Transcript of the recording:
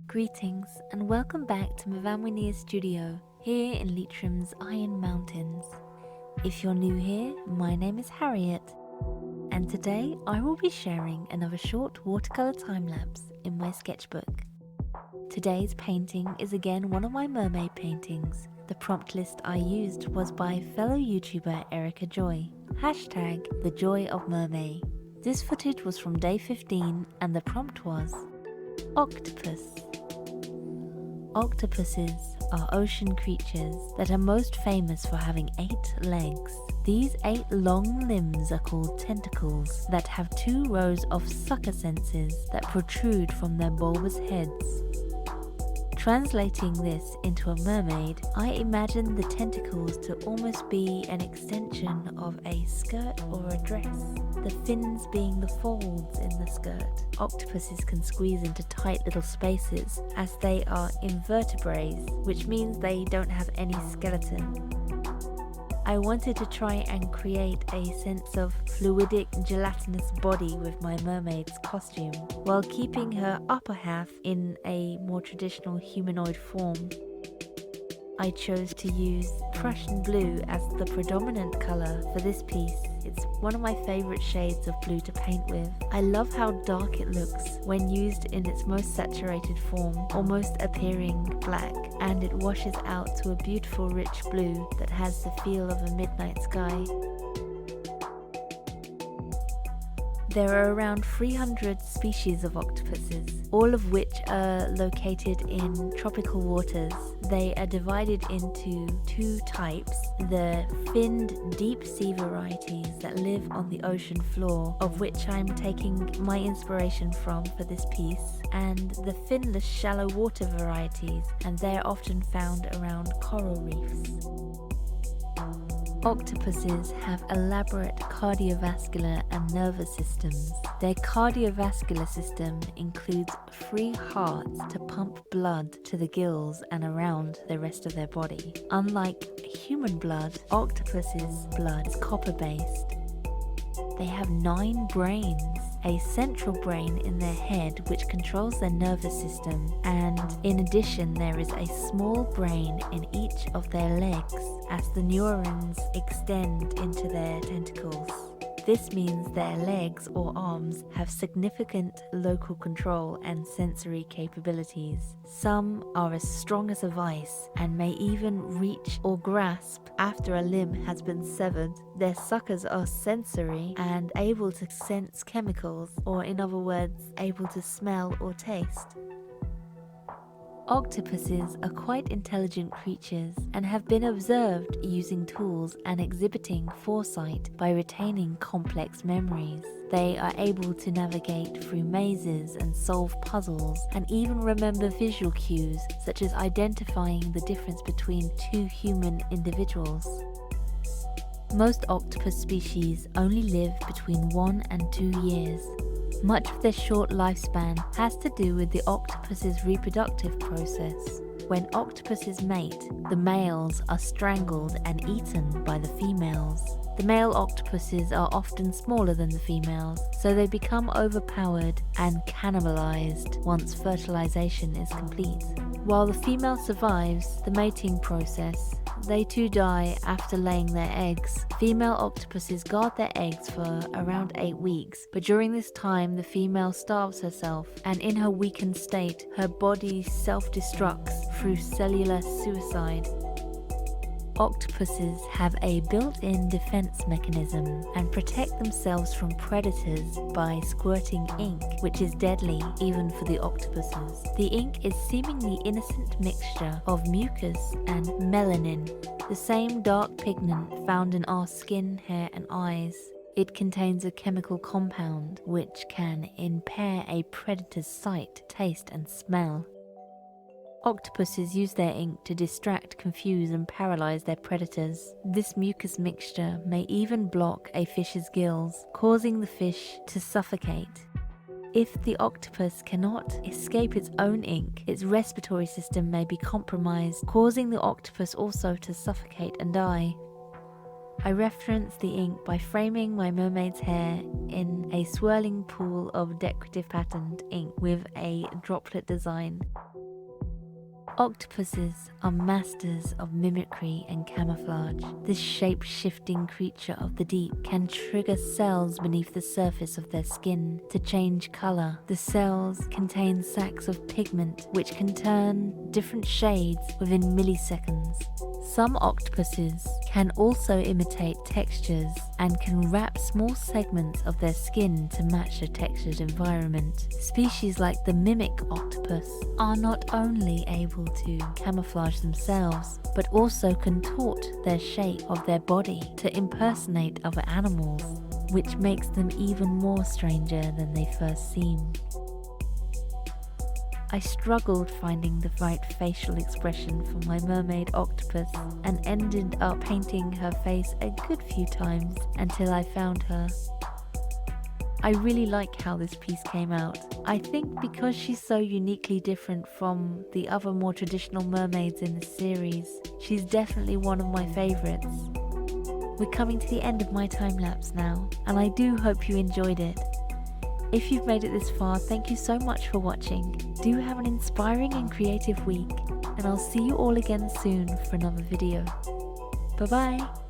Greetings and welcome back to MyfanwyNia studio here in Leitrim's Iron Mountains. If you're new here, my name is Harriet, and today I will be sharing another short watercolour time-lapse in my sketchbook. Today's painting is again one of my mermaid paintings. The prompt list I used was by fellow YouTuber 𝕙𝕠𝕡𝕖, hashtag the joy of Mermay. This footage was from day 15 and the prompt was Octopus. Octopuses are ocean creatures that are most famous for having 8 legs. These 8 long limbs are called tentacles that have 2 rows of sucker senses that protrude from their bulbous heads. Translating this into a mermaid, I imagine the tentacles to almost be an extension of a skirt or a dress, the fins being the folds in the skirt. Octopuses can squeeze into tight little spaces as they are invertebrates, which means they don't have any skeleton. I wanted to try and create a sense of fluidic, gelatinous body with my mermaid's costume, while keeping her upper half in a more traditional humanoid form. I chose to use Prussian blue as the predominant colour for this piece. It's one of my favourite shades of blue to paint with. I love how dark it looks when used in its most saturated form, almost appearing black, and it washes out to a beautiful rich blue that has the feel of a midnight sky. There are around 300 species of octopuses, all of which are located in tropical waters. They are divided into 2 types: the finned deep sea varieties that live on the ocean floor, of which I'm taking my inspiration from for this piece, and the finless shallow water varieties, and they are often found around coral reefs. Octopuses have elaborate cardiovascular and nervous systems. Their cardiovascular system includes 3 hearts to pump blood to the gills and around the rest of their body. Unlike human blood, octopus's blood is copper-based. They have 9 brains, a central brain in their head which controls their nervous system, and in addition there is a small brain in each of their legs as the neurons extend into their tentacles. This means their legs or arms have significant local control and sensory capabilities. Some are as strong as a vice and may even reach or grasp after a limb has been severed. Their suckers are sensory and able to sense chemicals, or in other words, able to smell or taste. Octopuses are quite intelligent creatures and have been observed using tools and exhibiting foresight by retaining complex memories. They are able to navigate through mazes and solve puzzles, and even remember visual cues such as identifying the difference between 2 human individuals. Most octopus species only live between 1 and 2 years. Much of their short lifespan has to do with the octopus's reproductive process. When octopuses mate, the males are strangled and eaten by the females. The male octopuses are often smaller than the females, so they become overpowered and cannibalized once fertilization is complete. While the female survives the mating process, they too die after laying their eggs. Female octopuses guard their eggs for around 8 weeks, but during this time the female starves herself, and in her weakened state, her body self-destructs through cellular suicide. Octopuses have a built-in defense mechanism and protect themselves from predators by squirting ink, which is deadly even for the octopuses. The ink is seemingly innocent mixture of mucus and melanin, the same dark pigment found in our skin, hair and eyes. It contains a chemical compound which can impair a predator's sight, taste and smell. Octopuses use their ink to distract, confuse and paralyze their predators. This mucus mixture may even block a fish's gills, causing the fish to suffocate. If the octopus cannot escape its own ink, its respiratory system may be compromised, causing the octopus also to suffocate and die. I reference the ink by framing my mermaid's hair in a swirling pool of decorative patterned ink with a droplet design. Octopuses are masters of mimicry and camouflage. This shape-shifting creature of the deep can trigger cells beneath the surface of their skin to change color. The cells contain sacs of pigment which can turn different shades within milliseconds. Some octopuses can also imitate textures and can wrap small segments of their skin to match a textured environment. Species like the mimic octopus are not only able to camouflage themselves, but also contort their shape of their body to impersonate other animals, which makes them even more stranger than they first seem. I struggled finding the right facial expression for my mermaid octopus and ended up painting her face a good few times until I found her. I really like how this piece came out. I think because she's so uniquely different from the other more traditional mermaids in the series, she's definitely one of my favourites. We're coming to the end of my time-lapse now, and I do hope you enjoyed it. If you've made it this far, thank you so much for watching. Do have an inspiring and creative week, and I'll see you all again soon for another video. Bye bye!